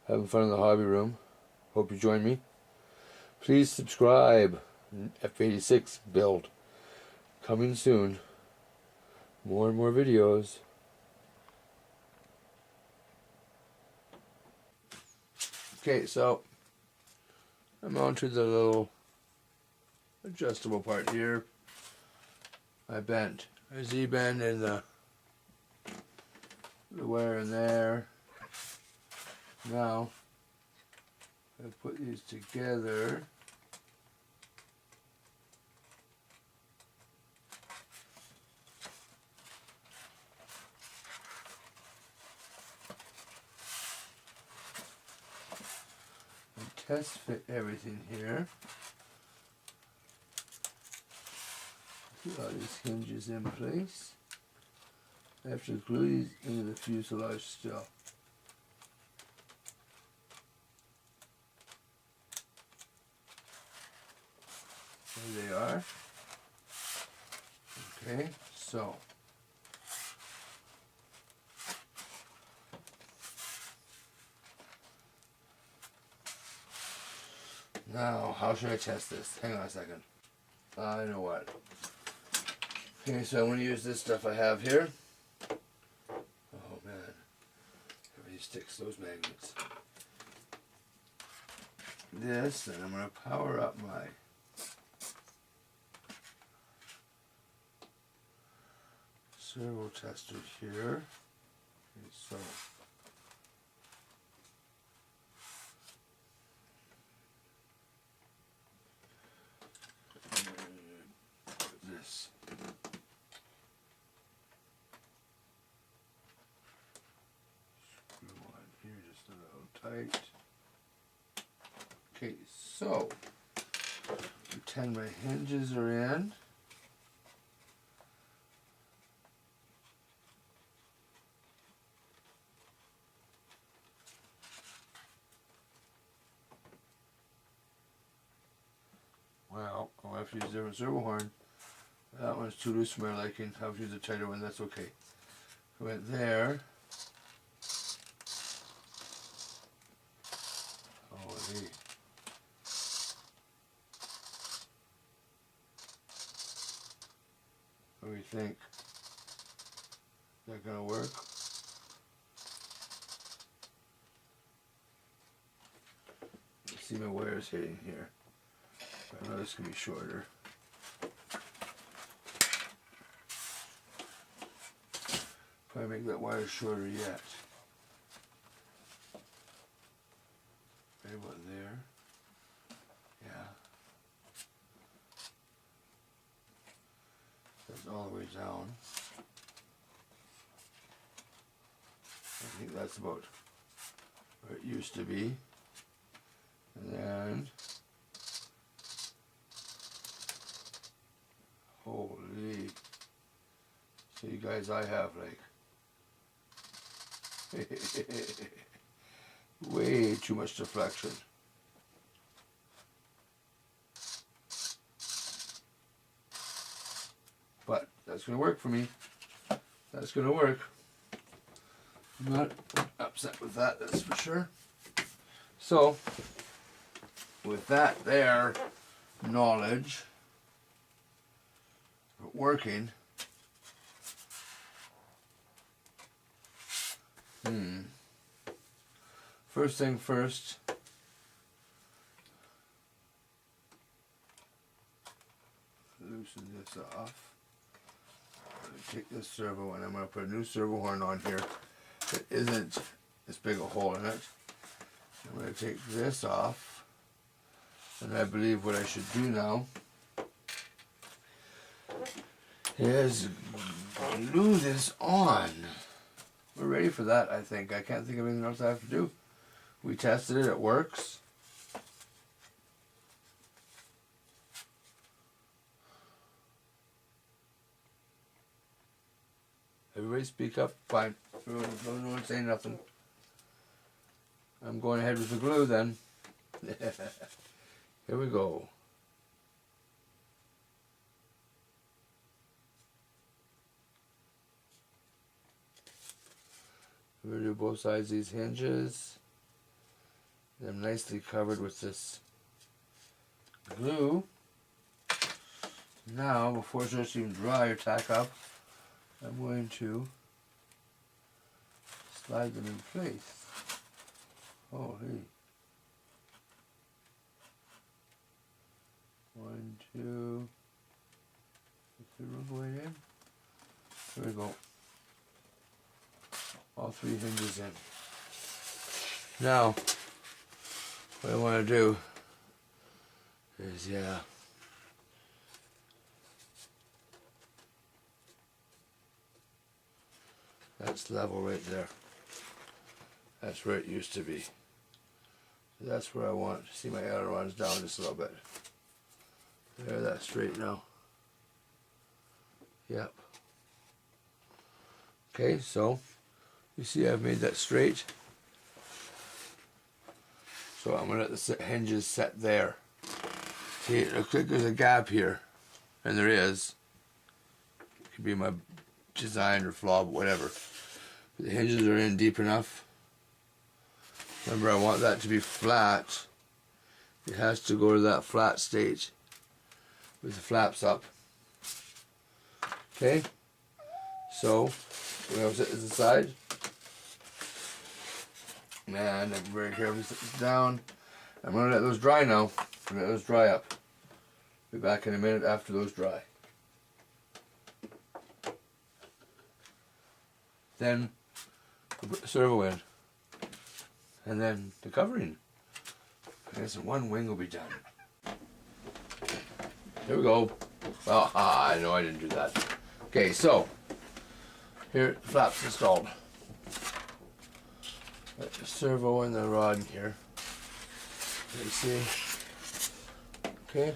having fun in the hobby room. Hope you join me. Please subscribe. F86 build coming soon. More and more videos. Okay, so I'm on to the little adjustable part here. I bent a Z-bend in the wire in there. Now I put these together. And test fit everything here. Put all these hinges in place. I have to glue these into the fuselage still. There they are. Okay, so now how should I test this? Hang on a second. I know what. Okay, so I'm going to use this stuff I have here. Oh man, everybody sticks those magnets. This, and I'm going to power up my servo tester here. Okay, so this. Screw on here just a little tight. Okay, so pretend my hinges are in. Well, I'll have to use a different servo horn. That one's too loose for my liking. I'll have to use a tighter one, that's okay. I went there. Holy. What do you think? Is that gonna work? Let's see my wires hitting here. I know this can be shorter. Probably make that wire shorter yet. Right about there. Yeah. That's all the way down. I think that's about where it used to be. And then holy. So you guys, I have like way too much deflection. But that's going to work for me. That's going to work. I'm not upset with that, that's for sure. So, with that there knowledge working, first thing first, loosen this off. I'm going to take this servo and I'm going to put a new servo horn on here that isn't this big a hole in it. I'm going to take this off, and I believe what I should do now is glue this on. We're ready for that, I think. I can't think of anything else I have to do. We tested it, it works. Everybody speak up, fine. No one say nothing. I'm going ahead with the glue then. Here we go. We're going to do both sides of these hinges. them nicely covered with this glue. Now, before it starts to even dry or tack up, I'm going to slide them in place. Oh, hey. 1, 2. Is the room going in? There we go. All 3 hinges in. Now, what I want to do is, that's level right there. That's where it used to be. So that's where I want to see my ailerons down just a little bit. There, that's straight now. Yep. Okay, so you see I've made that straight. So I'm going to let the hinges set there. See, it looks like there's a gap here. And there is. It could be my design or flaw, but whatever. But the hinges are in deep enough. Remember, I want that to be flat. It has to go to that flat state with the flaps up. Okay? So, we're going to set this aside. And I'm very carefully set this down. I'm going to let those dry now. I'm going to let those dry up. Be back in a minute after those dry. Then we'll put the servo in. And then the covering. I guess one wing will be done. Here we go. Oh, I know I didn't do that. Okay, so here the flaps installed. Got the servo and the rod in here. You see? Okay.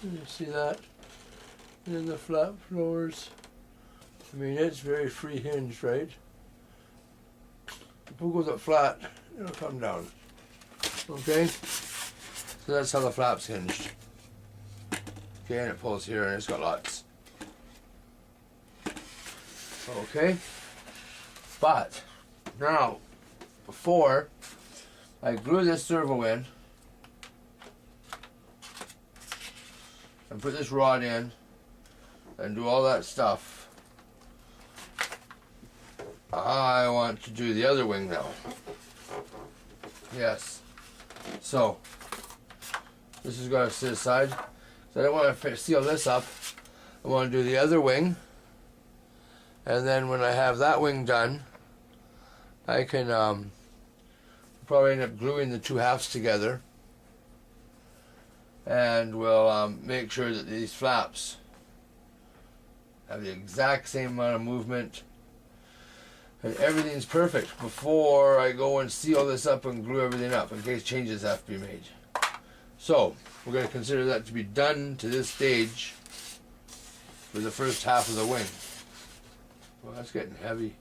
You see that? And then the flap floors. I mean, it's very free hinged, right? If it goes up flat, it'll come down. Okay? So that's how the flap's hinged. Okay, and it pulls here and it's got lots. Okay? But, now, before I glue this servo in and put this rod in and do all that stuff, I want to do the other wing now. Yes. So, this is going to sit aside. So I don't want to seal this up. I want to do the other wing. And then when I have that wing done, I can probably end up gluing the 2 halves together. And we'll make sure that these flaps have the exact same amount of movement. And everything's perfect before I go and seal this up and glue everything up in case changes have to be made. So, we're going to consider that to be done to this stage for the first half of the wing. Well, that's getting heavy.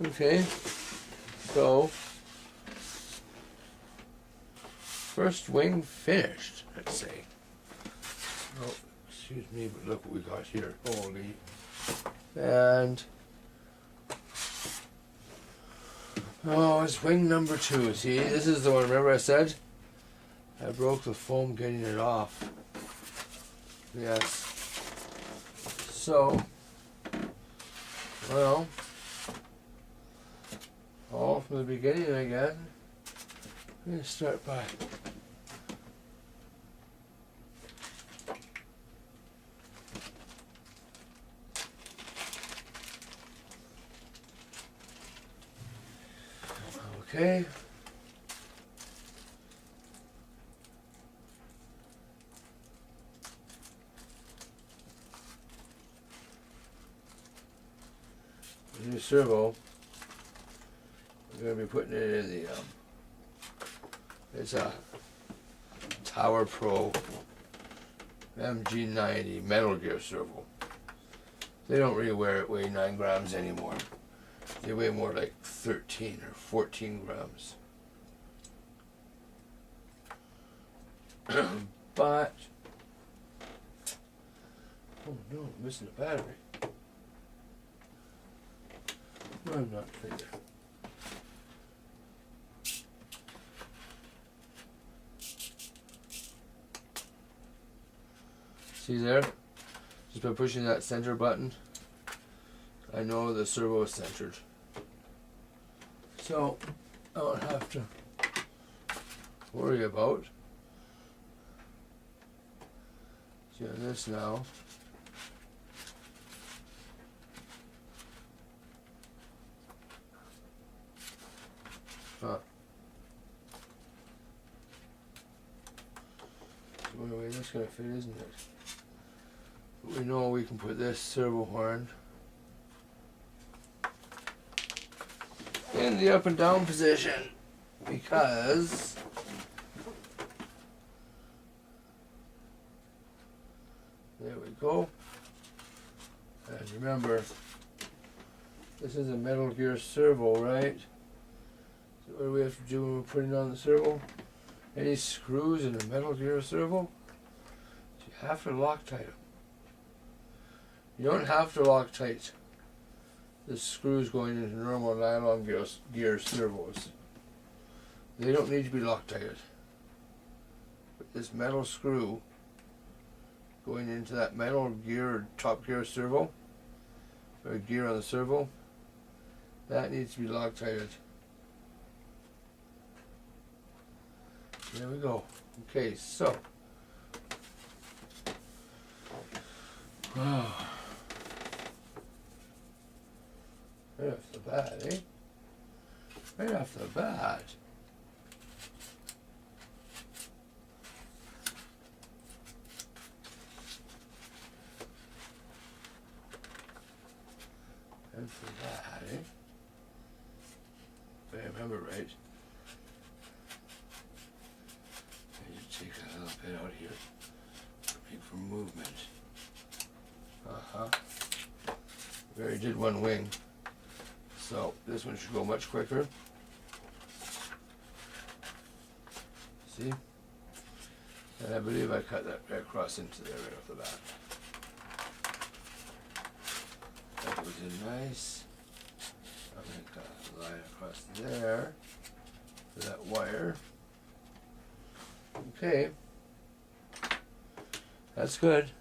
Okay, so first wing finished, let's say. Oh, excuse me, but look what we got here. Holy. And oh, it's wing number 2. See, this is the one, remember I said? I broke the foam getting it off. Yes. So, well, all from the beginning again. I'm going to start by okay. The new servo, we're going to be putting it in the, it's a Tower Pro MG90 Metal Gear servo. They don't really weigh 9 grams anymore. They weigh more like 13 or 14 grams. But, oh no, I'm missing a battery. I'm not figuring. See there? Just by pushing that center button, I know the servo is centered. So I don't have to worry about. See on this now. The only way that's going to fit, isn't it? But we know we can put this servo horn in the up and down position because there we go. And remember, this is a Metal Gear servo, right? So what do we have to do when we're putting on the servo? Any screws in a Metal Gear servo? So you have to Loctite them. You don't have to Loctite the screws going into normal nylon gear servos. They don't need to be Loctited. But this metal screw going into that metal gear, top gear servo, or gear on the servo, that needs to be Loctited. There we go. Okay, so. Right off the bat, eh? Right off the bat. And for that, eh? If I remember right. I just take a little bit out here. Make for movement. We already did one wing. So this one should go much quicker. See? And I believe I cut that right across into there right off the bat. That goes in nice. I'm going to cut a line across there for that wire. Okay. That's good.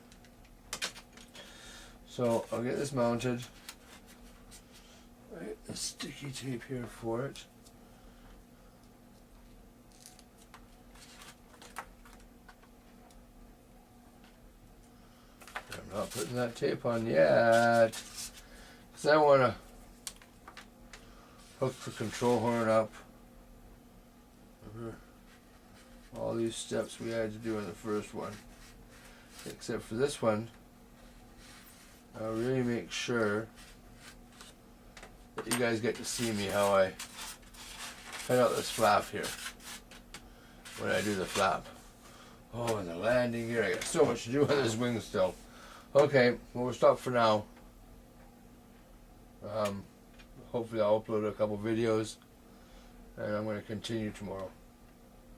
So I'll get this mounted. Right, the sticky tape here for it. I'm not putting that tape on yet because I want to hook the control horn up. Remember all these steps we had to do in the first one, except for this one. I'll really make sure that you guys get to see me how I cut out this flap here when I do the flap. Oh, and the landing gear. I got so much to do on this wing still. Okay, well, we'll stop for now. Hopefully I'll upload a couple videos and I'm going to continue tomorrow.